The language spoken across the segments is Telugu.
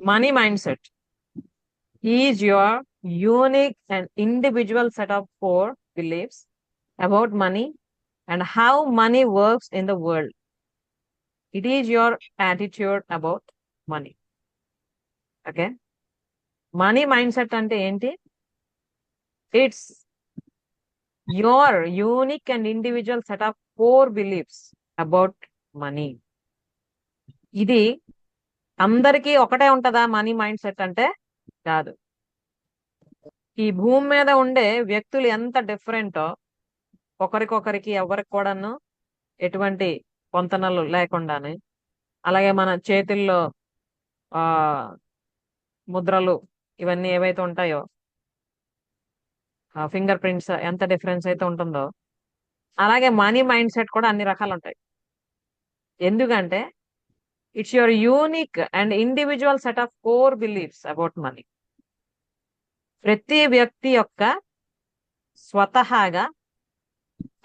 Money mindset is your unique and individual set of core beliefs about money and how money works in the world. It is your attitude about money. Okay, money mind set అంటే ఏంటి? It's your unique and individual set of core beliefs about money. ఇది అందరికీ ఒకటే ఉంటుందా మనీ మైండ్ సెట్ అంటే? కాదు. ఈ భూమి మీద ఉండే వ్యక్తులు ఎంత డిఫరెంటో, ఒకరికొకరికి ఎవరికి కూడాను ఎటువంటి పొంతనలు లేకుండానే, అలాగే మన చేతుల్లో ఆ ముద్రలు ఇవన్నీ ఏవైతే ఉంటాయో, ఫింగర్ ప్రింట్స్ ఎంత డిఫరెన్స్ అయితే ఉంటుందో, అలాగే మనీ మైండ్ సెట్ కూడా అన్ని రకాలు ఉంటాయి. ఎందుకంటే it's your unique and individual set of core beliefs about money. ప్రతి వ్యక్తి యొక్క స్వతహాగా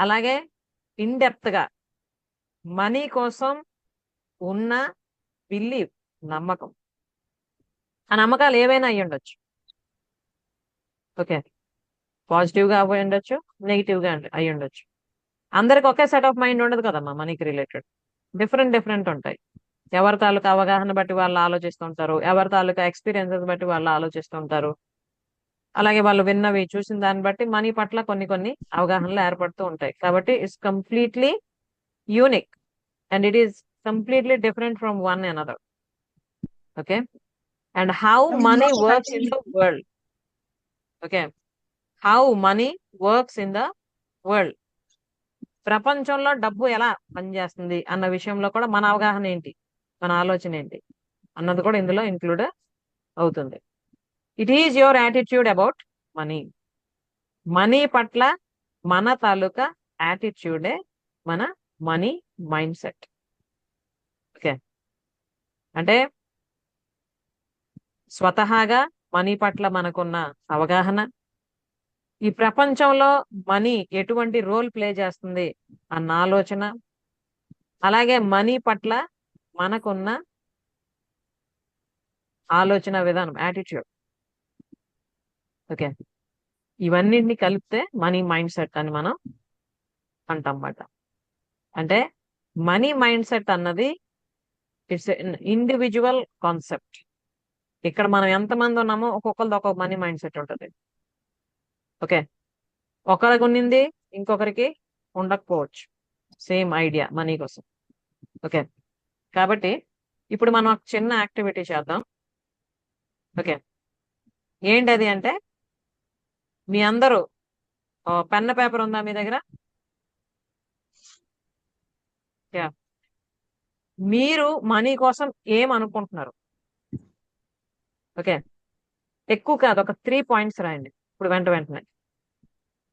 అలాగే ఇన్డెప్త్ గా మనీ కోసం ఉన్న బిలీఫ్, నమ్మకం. ఆ నమ్మకాలు ఏవైనా అయ్యి ఉండొచ్చు. ఓకే, పాజిటివ్ గా అయి ఉండొచ్చు, నెగిటివ్ గా అయి ఉండొచ్చు. అందరికి ఒకే సెట్ ఆఫ్ మైండ్ ఉండదు కదమ్మా. మనీకి రిలేటెడ్ డిఫరెంట్ డిఫరెంట్ ఉంటాయి. ఎవరి తాలూకా అవగాహన బట్టి వాళ్ళు ఆలోచిస్తుంటారు, ఎవరి తాలూకా ఎక్స్పీరియన్సెస్ బట్టి వాళ్ళు ఆలోచిస్తుంటారు. అలాగే వాళ్ళు విన్నవి చూసిన దాన్ని బట్టి మనీ పట్ల కొన్ని కొన్ని అవగాహనలు ఏర్పడుతూ ఉంటాయి. కాబట్టి it's completely unique and it is completely different from one another. Okay, and how many works in the world. Okay, how many works in the world. ప్రపంచంలో డబ్బు ఎలా పనిచేస్తుంది అన్న విషయంలో కూడా మన అవగాహన ఏంటి, మన ఆలోచన ఏంటి అన్నది కూడా ఇందులో ఇంక్లూడ్ అవుతుంది. It is your attitude about money. Money పట్ల మన తాలూకా యాటిట్యూడే మన మనీ మైండ్ సెట్. ఓకే, అంటే స్వతహాగా మనీ పట్ల మనకున్న అవగాహన, ఈ ప్రపంచంలో మనీ ఎటువంటి రోల్ ప్లే చేస్తుంది అన్న ఆలోచన, అలాగే మనీ పట్ల మనకున్న ఆలోచన విధానం, యాటిట్యూడ్. ఓకే, ఇవన్నిటిని కలిపితే మనీ మైండ్ సెట్ అని మనం అంటాం అన్నమాట. అంటే మనీ మైండ్ సెట్ అన్నది ఇట్స్ ఇండివిజువల్ కాన్సెప్ట్. ఇక్కడ మనం ఎంతమంది ఉన్నామో ఒక్కొక్కరిది ఒక్కొక్క మనీ మైండ్ సెట్ ఉంటుంది. ఓకే, ఒకరికి ఉన్నింది ఇంకొకరికి ఉండకపోవచ్చు సేమ్ ఐడియా మనీ కోసం. ఓకే, కాబట్టి ఇప్పుడు మనం ఒక చిన్న యాక్టివిటీ చేద్దాం. ఓకే, ఏంటది అంటే, మీ అందరూ పెన్ పేపర్ ఉందా మీ దగ్గర? యా, మీరు మనీ కోసం ఏం అనుకుంటున్నారు? ఓకే, ఎక్కువ కాదు, ఒక 3 పాయింట్స్ రాయండి ఇప్పుడు వెంటనే.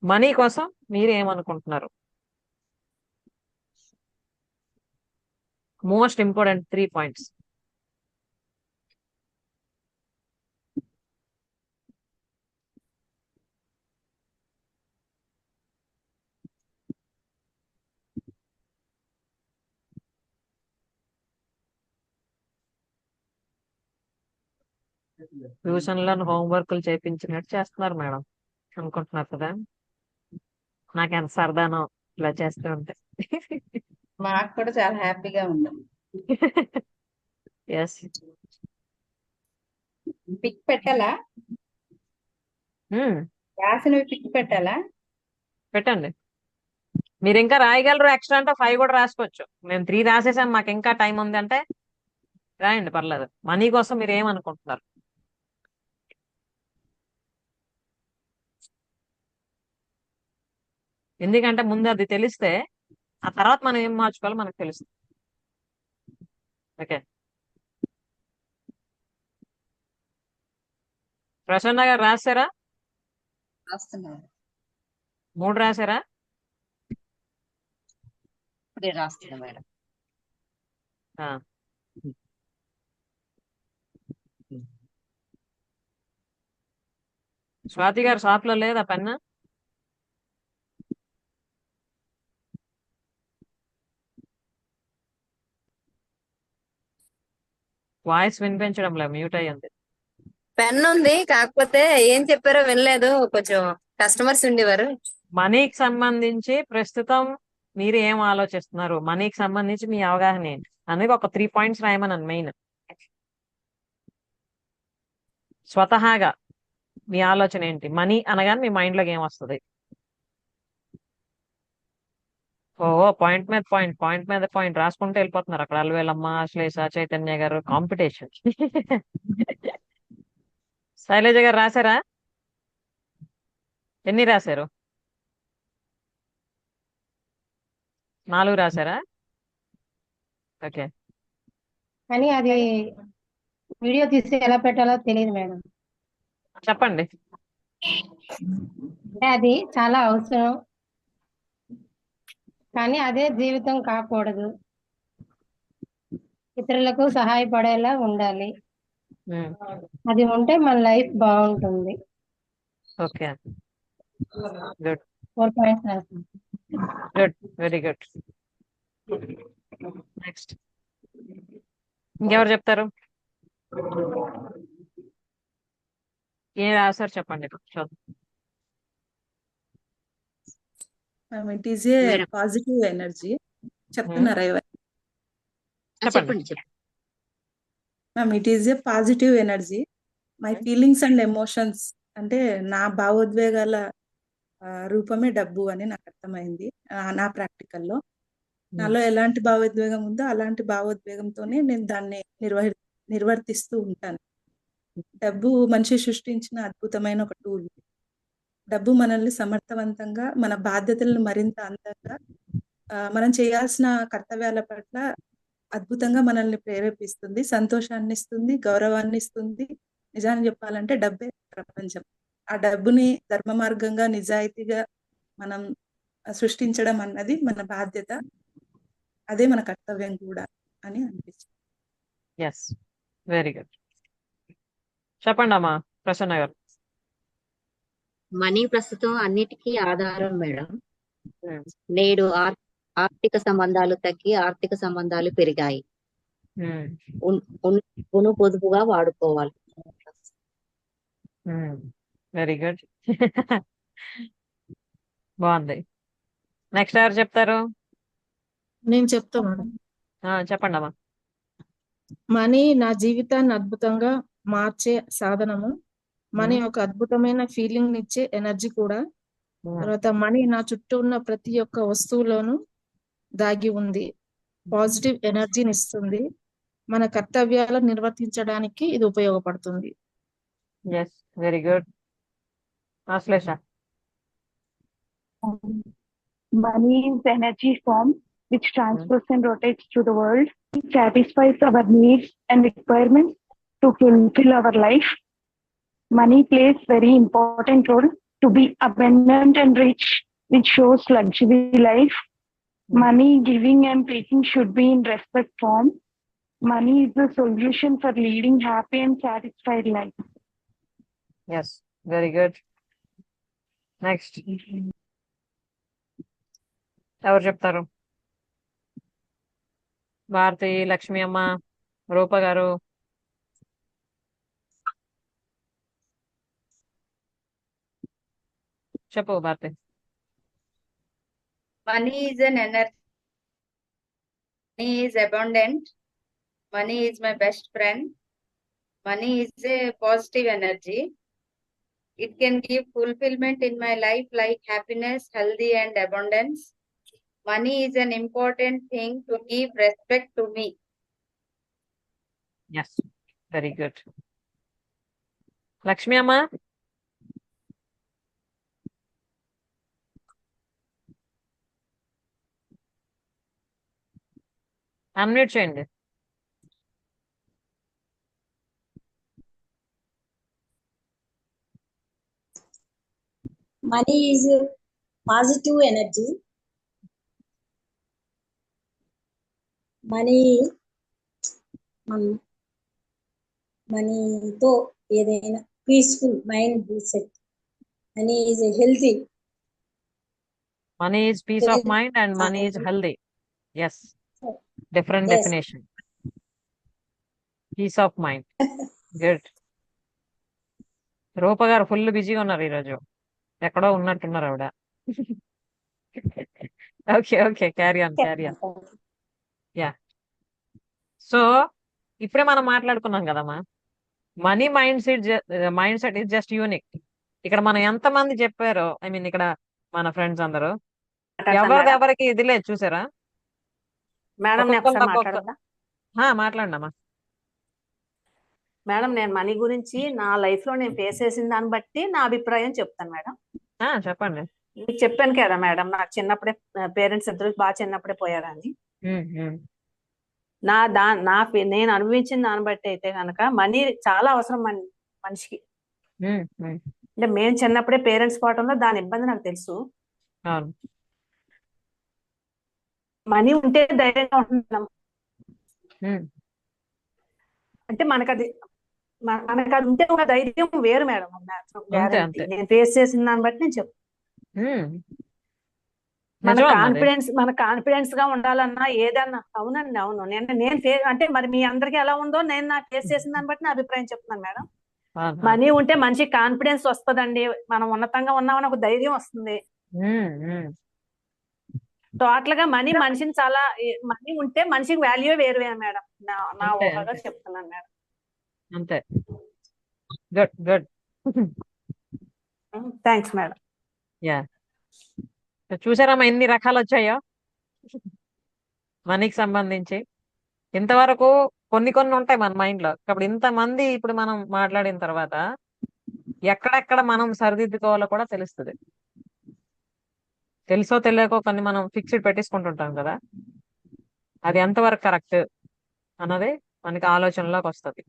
మనీ కోసం మీరు ఏమనుకుంటున్నారు? Most important 3 points. ట్యూషన్లో హోంవర్క్లు చేయించినట్టు చేస్తున్నారు మేడం అనుకుంటున్నారు కదా. నాకెంత సరదానో ఇలా చేస్తూ ఉంటే. మాకు కూడా చాలా హ్యాపీగా ఉంది. ఎస్, పిక్ పెట్టాలా? రాసినవి పిక్ పెట్టాలా? పెట్టండి. మీరు ఇంకా రాయగలరు, ఎక్స్ట్రా అంటే 5 కూడా రాసుకోవచ్చు. మేము 3 రాసేసాం, మాకు ఇంకా టైం ఉంది అంటే రాయండి, పర్లేదు. మనీ కోసం మీరు ఏమనుకుంటున్నారు? ఎందుకంటే ముందు అది తెలిస్తే ఆ తర్వాత మనం ఏం మార్చుకోవాలో మనకు తెలుస్తుంది. ఓకే, ప్రసన్న గారు రాశారా? రాస్తున్నారు. 3 రాశారా? ఇప్పుడే రాస్తున్నా మేడం. ఆ. స్వాతి గారు షాప్ లో లేదా పెన్ను? వాయిస్ వినిపించడం లేదు, మ్యూట్ అయ్యింది. పెన్ ఉంది, కాకపోతే ఏం చెప్పారో వినలేదు. కొంచెం కస్టమర్స్ ఉండేవారు. మనీకి సంబంధించి ప్రస్తుతం మీరు ఏం ఆలోచిస్తున్నారు, మనీకి సంబంధించి మీ అవగాహన ఏంటి అనేది ఒక 3 పాయింట్స్ రాయమన్నాను మెయిన్. స్వతహాగా మీ ఆలోచన ఏంటి, మనీ అనగానే మీ మైండ్ లోకి ఏం వస్తుంది? ఓ పాయింట్ మీద పాయింట్, పాయింట్ మీద పాయింట్ రాసుకుంటూ వెళ్ళిపోతున్నారు. అక్కడ అల్వేలమ్మ, అశ్లేష, చైతన్య గారు కాంపిటీషన్. శైలజ గారు రాశారా? ఎన్ని రాశారు? 4 రాశారా? ఓకే. కానీ అది వీడియో తీసి ఎలా పెట్టాలో తెలియదు మేడం. చెప్పండి. అంటే అది చాలా అవసరం, కానీ అదే జీవితం కాకూడదు. ఇతరులకు సహాయపడేలా ఉండాలి. ఉమ్, అది ఉంటే మన లైఫ్ బాగుంటుంది. ఓకే, గుడ్ 4 పాయింట్స్ రాస్తాను. Good, very good. నెక్స్ట్ ఇంకెవరు చెప్తారు? ఏం రాశారు చెప్పండి చూద్దాం. It is a madam positive energy. చెప్తున్నారా ఎవరు? చెప్పండి. చెప్పండి. Ma'am, it is a positive energy. My feelings and emotions అంటే నా భావోద్వేగాల రూపమే డబ్బు అని నాకు అర్థమైంది నా ప్రాక్టికల్లో. నాలో ఎలాంటి భావోద్వేగం ఉందో అలాంటి భావోద్వేగంతోనే నేను దాన్ని నిర్వర్తిస్తూ ఉంటాను. డబ్బు మనిషి సృష్టించిన అద్భుతమైన ఒక టూల్. డబ్బు మనల్ని సమర్థవంతంగా, మన బాధ్యతలను మరింత అందంగా, మనం చేయాల్సిన కర్తవ్యాల పట్ల అద్భుతంగా మనల్ని ప్రేరేపిస్తుంది, సంతోషాన్ని ఇస్తుంది, గౌరవాన్ని ఇస్తుంది. నిజాన్ని చెప్పాలంటే డబ్బే ప్రపంచం. ఆ డబ్బుని ధర్మ మార్గంగా, నిజాయితీగా మనం సృష్టించడం అన్నది మన బాధ్యత. అదే మన కర్తవ్యం కూడా అని అనిపిస్తుంది. Yes, very good. చెప్పండి అమ్మా ప్రసన్న గారు. మనీ ప్రస్తుతం అన్నిటికీ ఆధారం మేడం. ఉమ్, నేడు ఆర్థిక సంబంధాలు తగ్గి ఆర్థిక సంబంధాలు పెరిగాయి. ఉన్న పొదుపుగా వాడుకోవాలి. Very good. బాగుంది. నెక్స్ట్ ఎవరు చెప్తారు? నేను చెప్తా మేడం. చెప్పండి అమ్మా. మనీ నా జీవితాన్ని అద్భుతంగా మార్చే సాధనము. మనీ ఒక అద్భుతమైన ఫీలింగ్ ఇచ్చే ఎనర్జీ కూడా. తర్వాత మనీ నా చుట్టూ ఉన్న ప్రతి ఒక్క వస్తువులోనూ దాగి ఉంది. పాజిటివ్ ఎనర్జీని ఇస్తుంది. మన కర్తవ్యాలను నిర్వర్తించడానికి ఇది ఉపయోగపడుతుంది. Yes, very good. Ashlesha. Money is the energy form which transfers and rotates through the world. It satisfies our needs and requirements to fulfill our life. Money plays very important role to be abundant and rich, which shows luxury life. Money giving and taking should be in respect form. Money is the solution for leading happy and satisfied life. Yes, very good. Next ఎవరు చెప్తారు? భారతి, లక్ష్మి అమ్మ, రూప గారు. చెప్పు Bharathi. Money is an energy. Money is abundant. Money is my best friend. Money is a positive energy. It can give fulfillment in my life like happiness, healthy and abundance. Money is an important thing to give respect to me. Yes, very good. Lakshmi అమ్మ. అన్మ్యూట్ చేయండి. Money is positive energy. మనీతో ఏదైనా peaceful mind set. Money is healthy. Money is peace of mind and money is healthy. Yes, different definition. Peace of mind. Good. Roopa garu full బిజీగా ఉన్నారు ఈరోజు. ఎక్కడో ఉన్నట్టున్నారు ఆవిడ. Okay okay, carry on. Yeah. So ఇప్పుడే మనం మాట్లాడుకున్నాం కదమ్మా, money mind set is just unique. ఇక్కడ మనం ఎంతమంది చెప్పారో, ఐ మీన్ ఇక్కడ మన ఫ్రెండ్స్ అందరూ ఎవరికి ఇది లేదు చూసారా? మేడం నేను ఒకసారి మాట్లాడదా? మాట్లాడండి అమ్మా. మేడం నేను మనీ గురించి నా లైఫ్ లో నేను ఫేస్ చేసిన దాన్ని బట్టి నా అభిప్రాయం చెప్తాను మేడం. చెప్పండి. మీకు చెప్పాను కదా మేడం, నాకు చిన్నప్పుడే పేరెంట్స్ ఇద్దరు బాగా చిన్నప్పుడే పోయారని. నేను అనుభవించిన దాన్ని బట్టి అయితే కనుక మనీ చాలా అవసరం మనిషికి. అంటే మేము చిన్నప్పుడే పేరెంట్స్ పోవటంలో దాని ఇబ్బంది నాకు తెలుసు. మనీ ఉంటే ధైర్యంగా ఉంటున్నాం. అంటే మనకు అది ఉంటే ఒక ధైర్యం వేరు మేడం. నేను ఫేస్ చేసిన దాన్ని బట్టి నేను చెప్తాను. మన కాన్ఫిడెన్స్ గా ఉండాలన్నా ఏదన్నా. అవునండి, అవును. నేను అంటే మరి మీ అందరికి ఎలా ఉందో నేను నా ఫేస్ చేసిన దాన్ని బట్టి నా అభిప్రాయం చెప్తున్నాను మేడం. మనీ ఉంటే మనిషి కాన్ఫిడెన్స్ వస్తుందండి, మనం ఉన్నతంగా ఉన్నామని ఒక ధైర్యం వస్తుంది. టోటల్ గా మనిషిని చాలా, మనీ ఉంటే మనిషికి వాల్యూ వేరు మేడం. నా ఊహగా చెప్తున్నాను మేడం. అంతే. Good good. Thanks madam. Yeah. చూసారమ్మా ఎన్ని రకాలు వచ్చాయో మనీకి సంబంధించి. ఇంతవరకు కొన్ని ఉంటాయి మన మైండ్ లో. కాబట్టి ఇంతమంది ఇప్పుడు మనం మాట్లాడిన తర్వాత ఎక్కడెక్కడ మనం సరిదిద్దుకోవాలో కూడా తెలుస్తుంది. తెలుసో తెలియకో కొన్ని మనం ఫిక్స్డ్ పెట్టేసుకుంటుంటాం కదా, అది ఎంతవరకు కరెక్ట్ అన్నది మనకి ఆలోచనలోకి వస్తుంది.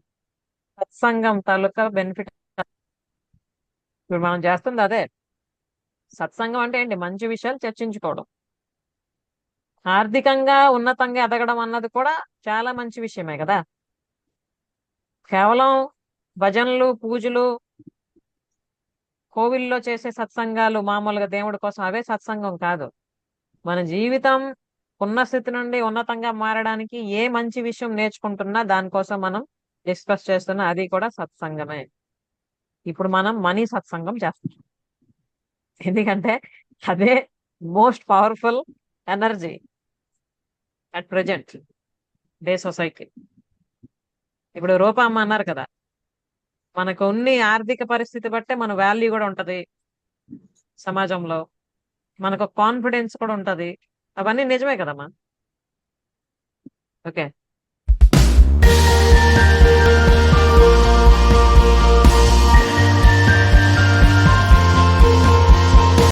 సత్సంగం తాలూకా బెనిఫిట్ ఇప్పుడు మనం చేస్తుంది అదే. సత్సంగం అంటే ఏంటి? మంచి విషయాలు చర్చించుకోవడం. ఆర్థికంగా ఉన్నతంగా ఎదగడం అన్నది కూడా చాలా మంచి విషయమే కదా. కేవలం భజనలు, పూజలు, కోవిల్లో చేసే సత్సంగాలు మామూలుగా దేవుడి కోసం అవే సత్సంగం కాదు. మన జీవితం ఉన్న స్థితి నుండి ఉన్నతంగా మారడానికి ఏ మంచి విషయం నేర్చుకుంటున్నా దానికోసం మనం డిస్కస్ చేస్తున్నా అది కూడా సత్సంగమే. ఇప్పుడు మనం మనీ సత్సంగం చేస్తాం, ఎందుకంటే అదే most powerful energy at present day society. ఇప్పుడు రూపమ్మ అన్నారు కదా, మనకు ఉన్ని ఆర్థిక పరిస్థితి బట్టే మన వాల్యూ కూడా ఉంటది సమాజంలో, మనకు కాన్ఫిడెన్స్ కూడా ఉంటది. అవన్నీ నిజమే కదమ్మా. ఓకే.